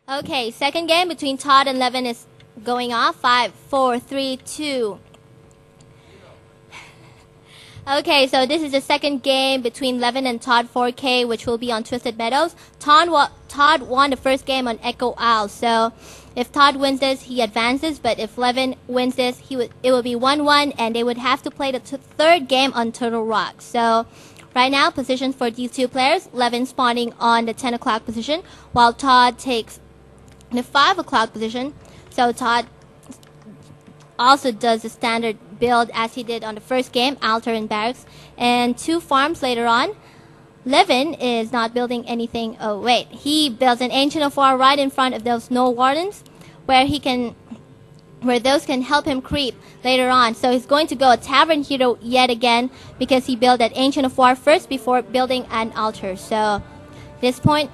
Okay, second game between Todd and Levin is going off. 5, 4, 3, 2. Okay, so this is the second game between Levin and Todd 4K, which will be on Twisted Meadows. Todd won the first game on Echo Isle, so if Todd wins this, he advances, but if Levin wins this, it will be 1-1, and they would have to play the third game on Turtle Rock. So right now, positions for these two players, Levin spawning on the 10 o'clock position, while Todd takes the 5 o'clock position. So Todd also does the standard build as he did on the first game, altar and barracks, and 2 farms later on. Levin is not building anything. Oh wait, he builds an Ancient of War right in front of those no wardens, where those can help him creep later on. So he's going to go a tavern hero yet again because he built that Ancient of War first before building an altar. So at this point,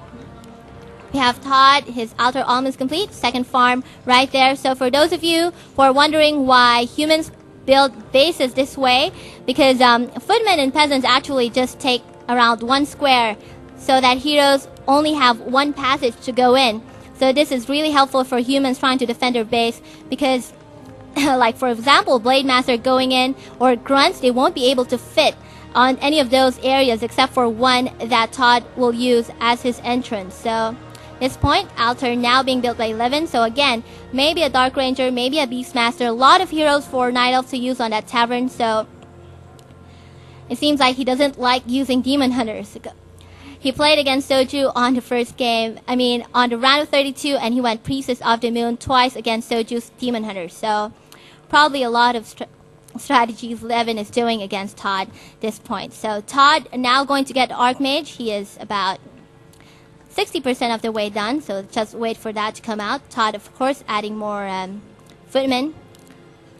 we have Todd, his altar almost complete, second farm right there. So for those of you who are wondering why humans build bases this way, because footmen and peasants actually just take around 1 square so that heroes only have 1 passage to go in. So this is really helpful for humans trying to defend their base, because like for example, Blade Master going in or grunts, they won't be able to fit on any of those areas except for one that Todd will use as his entrance. So this point, altar now being built by Levin. So again, maybe a Dark Ranger, maybe a Beastmaster, a lot of heroes for Night Elf to use on that tavern. So it seems like he doesn't like using Demon Hunters. He played against Soju on the first game, on the round of 32, and he went Priestess of the Moon twice against Soju's Demon Hunters. So probably a lot of strategies Levin is doing against Todd this point. So Todd now going to get Archmage. He is about 60% of the way done, so just wait for that to come out. Todd, of course, adding more footmen.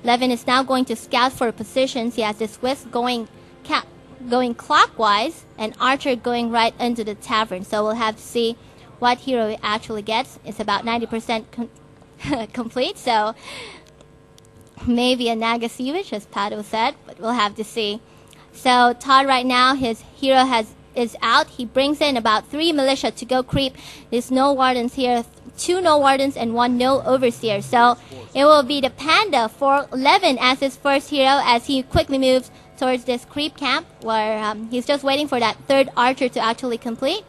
Levin is now going to scout for positions. He has this Wisp going clockwise, and Archer going right into the tavern. So we'll have to see what hero he actually gets. It's about 90% complete, so maybe a Naga Siege, as Pato said, but we'll have to see. So Todd right now, his hero is out. He brings in about 3 militia to go creep. There's no wardens here, 2 no wardens and 1 no overseer. So it will be the Panda for Levin as his first hero, as he quickly moves towards this creep camp, where he's just waiting for that 3rd archer to actually complete.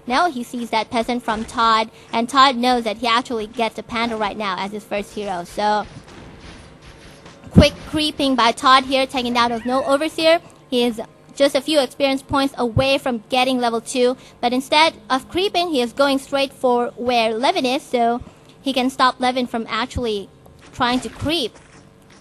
No, he sees that peasant from Todd, and Todd knows that he actually gets the Panda right now as his first hero. So quick creeping by Todd here, taking down those no overseer. He is just a few experience points away from getting level 2, but instead of creeping, he is going straight for where Levin is, so he can stop Levin from actually trying to creep.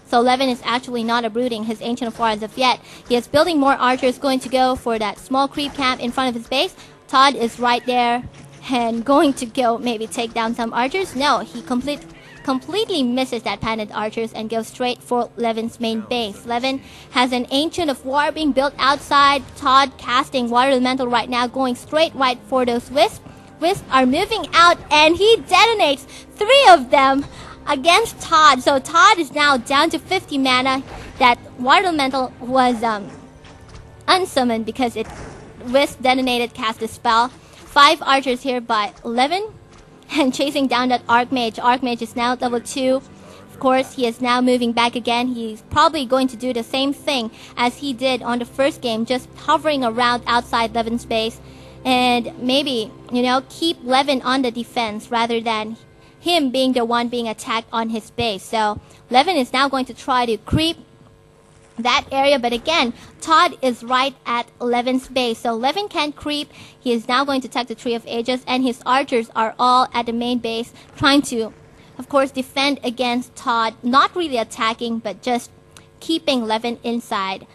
So Levin is actually not uprooting his Ancient of War as of yet. He is building more archers, going to go for that small creep camp in front of his base. Todd is right there and going to go maybe take down some archers. No, he completely misses that Panda archers and goes straight for Levin's main base. Levin has an Ancient of War being built outside. Todd casting Water Elemental right now, going straight right for those Wisps. Wisps are moving out, and he detonates 3 of them against Todd. So Todd is now down to 50 mana. That Water Elemental was unsummoned because Wisp detonated, cast a spell. 5 archers here by Levin, and chasing down that Archmage. Archmage is now level 2. Of course, he is now moving back again. He's probably going to do the same thing as he did on the first game, just hovering around outside Levin's base, and maybe, keep Levin on the defense rather than him being the one being attacked on his base. So Levin is now going to try to creep that area, but again, Todd is right at Levin's base, so Levin can't creep. He is now going to attack the Tree of Ages, and his archers are all at the main base, trying to, of course, defend against Todd, not really attacking, but just keeping Levin inside.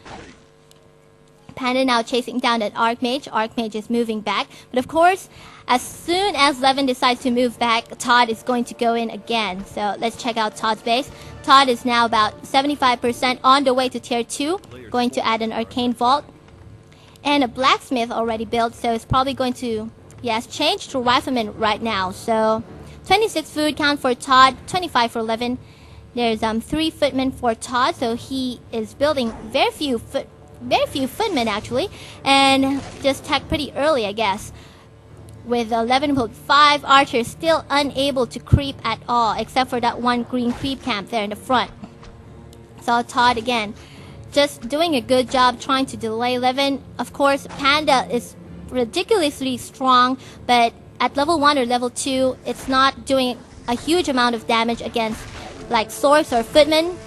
Panda now chasing down that Archmage. Archmage is moving back, but of course, as soon as Levin decides to move back, Todd is going to go in again. So let's check out Todd's base. Todd is now about 75% on the way to tier 2, going to add an Arcane Vault and a Blacksmith already built, so it's probably going to, change to Rifleman right now. So 26 food count for Todd, 25 for Levin. There's 3 footmen for Todd, so he is building very few footmen actually, and just tech pretty early, I guess. with 11 with 5 archers still unable to creep at all, except for that one green creep camp there in the front. So Todd again just doing a good job trying to delay Levin. Of course, Panda is ridiculously strong, but at level 1 or level 2, it's not doing a huge amount of damage against like Sorks or Footman.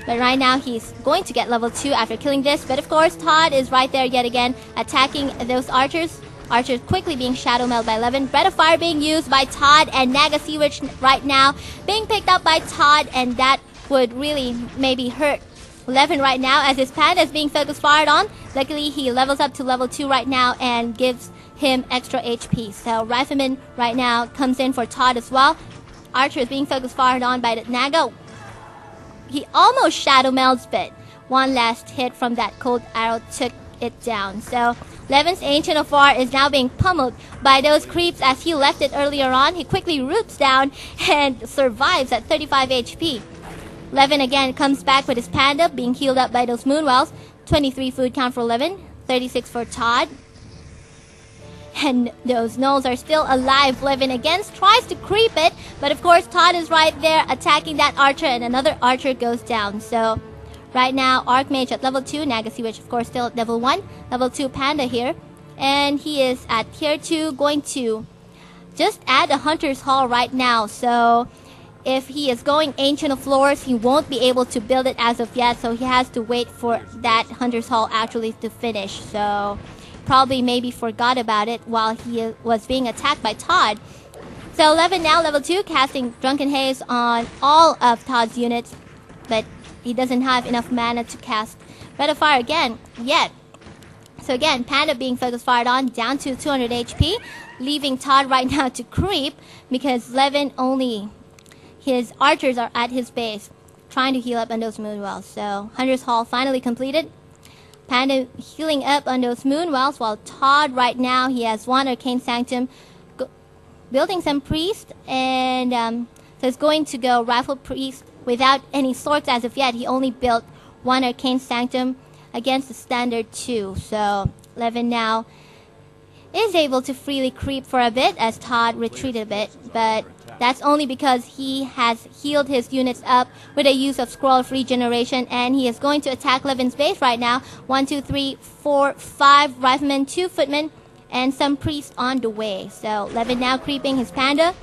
But right now he's going to get level 2 after killing this. But of course, Todd is right there yet again, attacking those archers. Archers quickly being shadow mailed by Levin. Breath of Fire being used by Todd, and Naga Sea Witch right now being picked up by Todd, and that would really maybe hurt Levin right now as his Panda is being focus fired on. Luckily, he levels up to level 2 right now and gives him extra HP. So Rifleman right now comes in for Todd as well. Archer is being focus fired on by the Naga. He almost shadow melds, but one last hit from that cold arrow took it down. So Levin's Ancient of War is now being pummeled by those creeps as he left it earlier on. He quickly roots down and survives at 35 HP. Levin again comes back with his Panda being healed up by those Moonwells. 23 food count for Levin, 36 for Todd. And those gnolls are still alive. Levin again tries to creep it, but of course Todd is right there attacking that archer, and another archer goes down. So right now Archmage at level 2, Naga Sea Witch of course still at level 1, level 2 Panda here, and he is at tier 2, going to just add a Hunter's Hall right now. So if he is going Ancient of Floors, he won't be able to build it as of yet, so he has to wait for that Hunter's Hall actually to finish. So probably maybe forgot about it while he was being attacked by Todd. So Levin now level 2, casting Drunken Haze on all of Todd's units, but he doesn't have enough mana to cast Breath of Fire again yet. So again, Panda being focus fired on, down to 200 HP, leaving Todd right now to creep because Levin only, his archers are at his base trying to heal up on those Moonwells. So Hunter's Hall finally completed. Panda healing up on those Moonwells, while Todd right now, he has one Arcane Sanctum, building some Priest, and so it's going to go Rifle Priest without any swords as of yet. He only built one Arcane Sanctum against the standard 2. So Levin now is able to freely creep for a bit as Todd retreated a bit, but that's only because he has healed his units up with the use of Scroll of Regeneration, and he is going to attack Levin's base right now. 1, 2, 3, 4, 5 Riflemen, 2 Footmen, and some Priests on the way. So Levin now creeping his Panda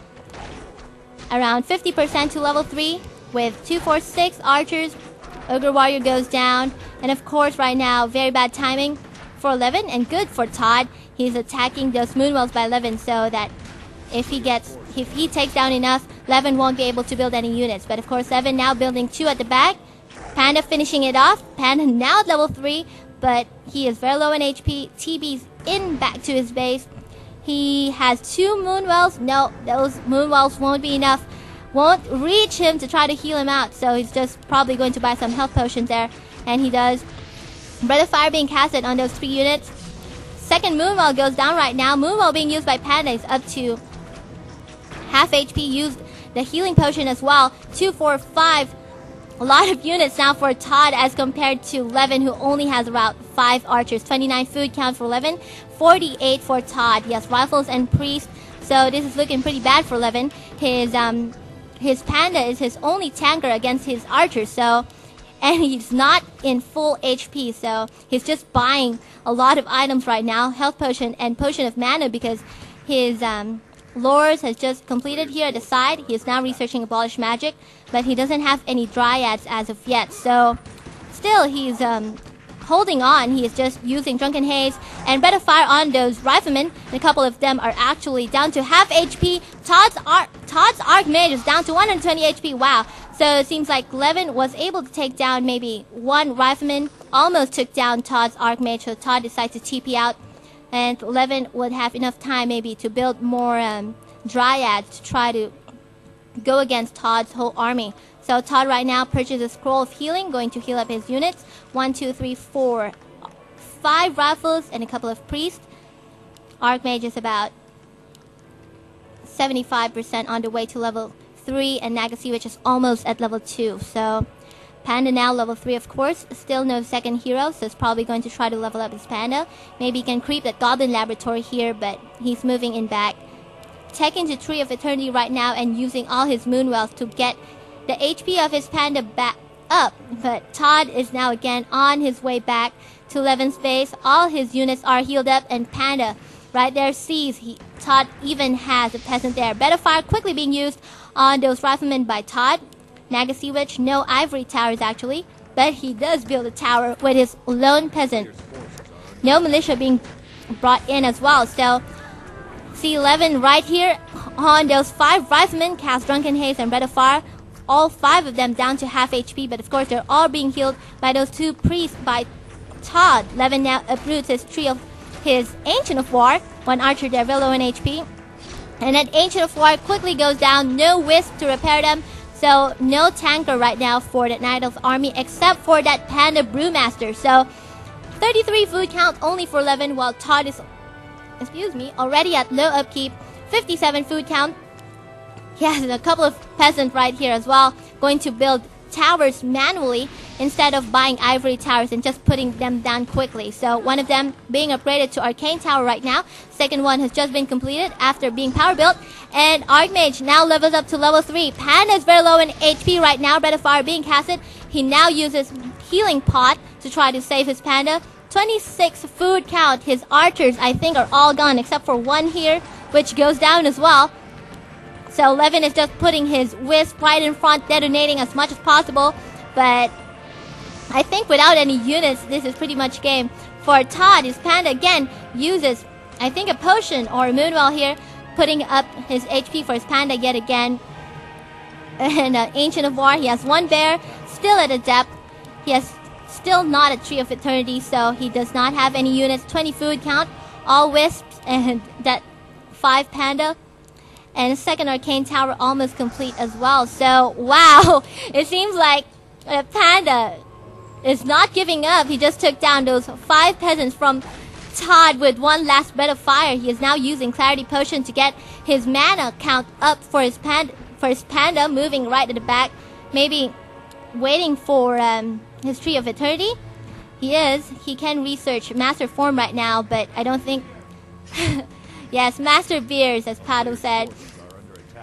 around 50% to level 3 with 2, 4, 6 archers. Ogre Warrior goes down, and of course right now very bad timing for Levin and good for Todd. He's attacking those Moonwells by Levin so that if he takes down enough, Levin won't be able to build any units. But of course Levin now building 2 at the back. Panda finishing it off. Panda now at level 3, but he is very low in HP. TB's in back to his base. He has 2 Moonwells. No, those Moonwells won't be enough. Won't reach him to try to heal him out. So he's just probably going to buy some health potions there. And he does. Breath of Fire being casted on those 3 units. Second Moonwell goes down right now. Moonwell being used by Panda is up to half HP. Used the healing potion as well. 2, 4, 5. A lot of units now for Todd as compared to Levin, who only has about 5 archers. 29 food count for Levin. 48 for Todd. Yes, rifles and priest. So this is looking pretty bad for Levin. His Panda is his only tanker against his archers. So, and he's not in full HP, so he's just buying a lot of items right now. Health potion and potion of mana because his lures has just completed here at the side. He is now researching Abolish Magic, but he doesn't have any Dryads as of yet. So still he's holding on. He is just using Drunken Haze and Breath of Fire on those Riflemen. And a couple of them are actually down to half HP. Todd's Archmage is down to 120 HP. Wow. So it seems like Levin was able to take down maybe 1 Rifleman. Almost took down Todd's Archmage. So Todd decided to TP out. And Levin would have enough time maybe to build more Dryads to try to go against Todd's whole army. So Todd right now purchases Scroll of Healing, going to heal up his units. 1, 2, 3, 4, 5 rifles and a couple of priests. Archmage is about 75% on the way to level 3, and Naga Sea Witch is almost at level 2. So Panda now level 3, of course. Still no second hero, so it's probably going to try to level up his Panda. Maybe he can creep that Goblin Laboratory here, but he's moving in back taking the Tree of Eternity right now and using all his moon wells to get the HP of his panda back up. But Todd is now again on his way back to 11th base. All his units are healed up, and Panda right there sees Todd even has a peasant there. Better fire quickly being used on those riflemen by Todd. Naga Sea Witch, no ivory towers actually, but he does build a tower with his lone peasant. No militia being brought in as well. So C11 right here on those 5 riflemen cast Drunken Haze and Red of Fire. All 5 of them down to half HP, but of course they're all being healed by those 2 priests by Todd. 11 now uproots his tree of his Ancient of War. 1 archer there, very low in HP. And that Ancient of War quickly goes down. No Wisp to repair them. So no tanker right now for that Knight of Army except for that Panda Brewmaster. So 33 food count only for 11, while Todd is, already at low upkeep. 57 food count. He has a couple of peasants right here as well, going to build towers manually instead of buying ivory towers and just putting them down quickly. So one of them being upgraded to Arcane Tower right now. Second one has just been completed after being power built. And Archmage now levels up to level 3. Panda is very low in HP right now. Breath of Fire being casted. He now uses Healing Pot to try to save his Panda. 26 food count. His archers, I think, are all gone except for 1 here, which goes down as well. So 11 is just putting his Wisp right in front, detonating as much as possible. But I think without any units, this is pretty much game. For Todd, his Panda again uses, I think, a potion or a Moonwell here, putting up his HP for his Panda yet again. And Ancient of War, he has 1 bear, still at a depth. He has still not a Tree of Eternity, so he does not have any units. 20 food count, all Wisps, and that 5 Panda. And second Arcane Tower almost complete as well. So, wow, it seems like Panda is not giving up. He just took down those 5 peasants from Todd with 1 last Breath of Fire. He is now using Clarity Potion to get his mana count up for his Panda, moving right at the back. Maybe waiting for his Tree of Eternity. He can research Master Form right now, but I don't think... Yes, Master Beers, as Pado said.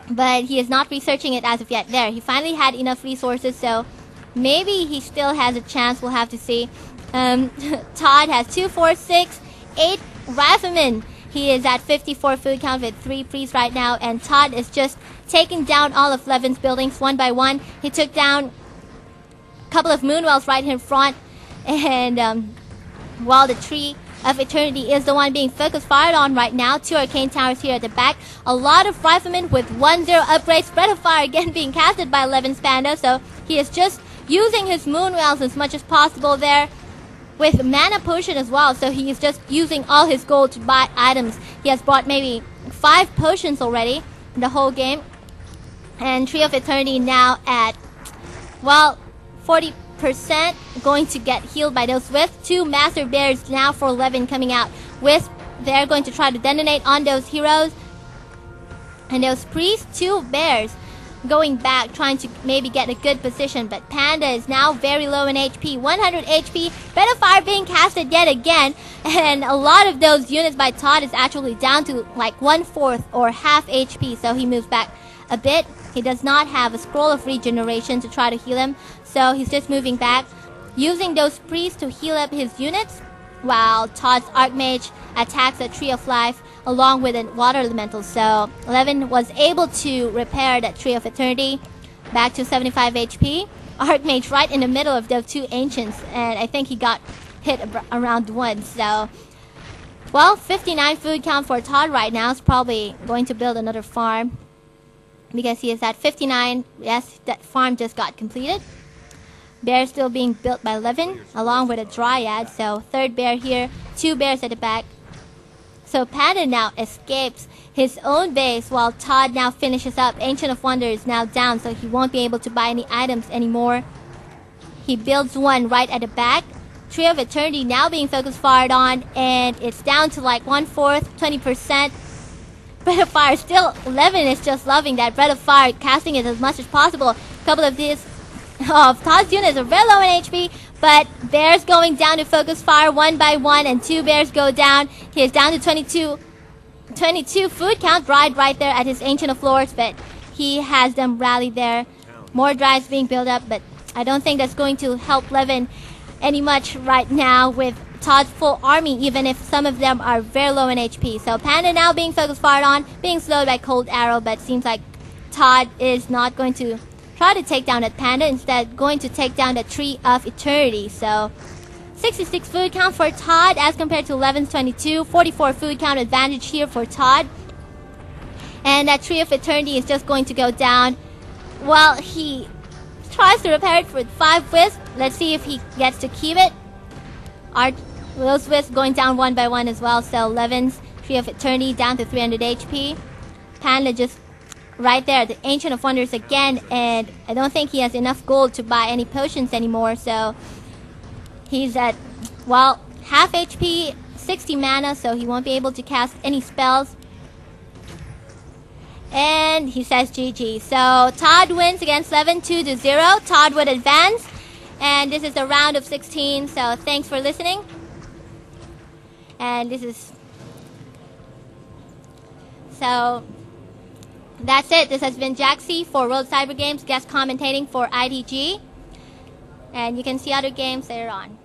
But he is not researching it as of yet. There, he finally had enough resources, so maybe he still has a chance. We'll have to see. Todd has 2, 4, 6, 8 riflemen. He is at 54 food count with 3 priests right now. And Todd is just taking down all of Levin's buildings one by one. He took down a couple of Moonwells right in front. And while the Tree of Eternity is the one being focus fired on right now. 2 Arcane Towers here at the back. A lot of riflemen with 1-0 upgrades. Spread of Fire again being casted by 11's Panda. So he is just using his Moonwells as much as possible there. With Mana Potion as well. So he is just using all his gold to buy items. He has bought maybe 5 potions already in the whole game. And Tree of Eternity now at, well, 40%. Going to get healed by those Wisps. 2 Master Bears now for 11 coming out. Wisp, they're going to try to detonate on those heroes. And those priests, 2 bears going back, trying to maybe get a good position. But Panda is now very low in HP. 100 HP. Breath of Fire being casted yet again. And a lot of those units by Todd is actually down to like 1/4 or half HP. So he moves back a bit. He does not have a Scroll of Regeneration to try to heal him. So he's just moving back, using those priests to heal up his units, while Todd's Archmage attacks a Tree of Life along with a Water Elemental. So 11 was able to repair that Tree of Eternity back to 75 HP. Archmage right in the middle of those 2 Ancients, and I think he got hit around 1. So, well, 59 food count for Todd right now. Is probably going to build another farm because he is at 59. Yes, that farm just got completed. Bear still being built by 11, along with a Dryad. So 3rd bear here, 2 bears at the back. So Panda now escapes his own base, while Todd now finishes up. Ancient of Wonder is now down, so he won't be able to buy any items anymore. He builds 1 right at the back. Tree of Eternity now being focus fired on, and it's down to like 1/4, 20%. Breath of Fire still, 11 is just loving that Breath of Fire, casting it as much as possible. A couple of these Todd's units are very low in HP, but bears going down to focus fire 1 by 1, and 2 bears go down. He is down to 22 22 food count. Bride right there at his Ancient of Lords, but he has them rally there. More drives being built up, but I don't think that's going to help Levin any much right now with Todd's full army, even if some of them are very low in HP. So Panda now being focused fired on, being slowed by Cold Arrow, but seems like Todd is not going to try to take down that Panda, instead going to take down the Tree of Eternity. So 66 food count for Todd as compared to 11's 22. 44 food count advantage here for Todd. And that Tree of Eternity is just going to go down while he tries to repair it with 5 Wisps. Let's see if he gets to keep it. Those Wisps going down one by one as well. So 11's Tree of Eternity down to 300 HP. Panda just right there, the Ancient of Wonders again. And I don't think he has enough gold to buy any potions anymore. So he's at, well, half HP, 60 mana. So he won't be able to cast any spells. And he says GG. So Todd wins against Levin 2-0. Todd would advance. And this is the round of 16. So thanks for listening. And this is... So that's it. This has been Jaxie for World Cyber Games, guest commentating for IDG. And you can see other games later on.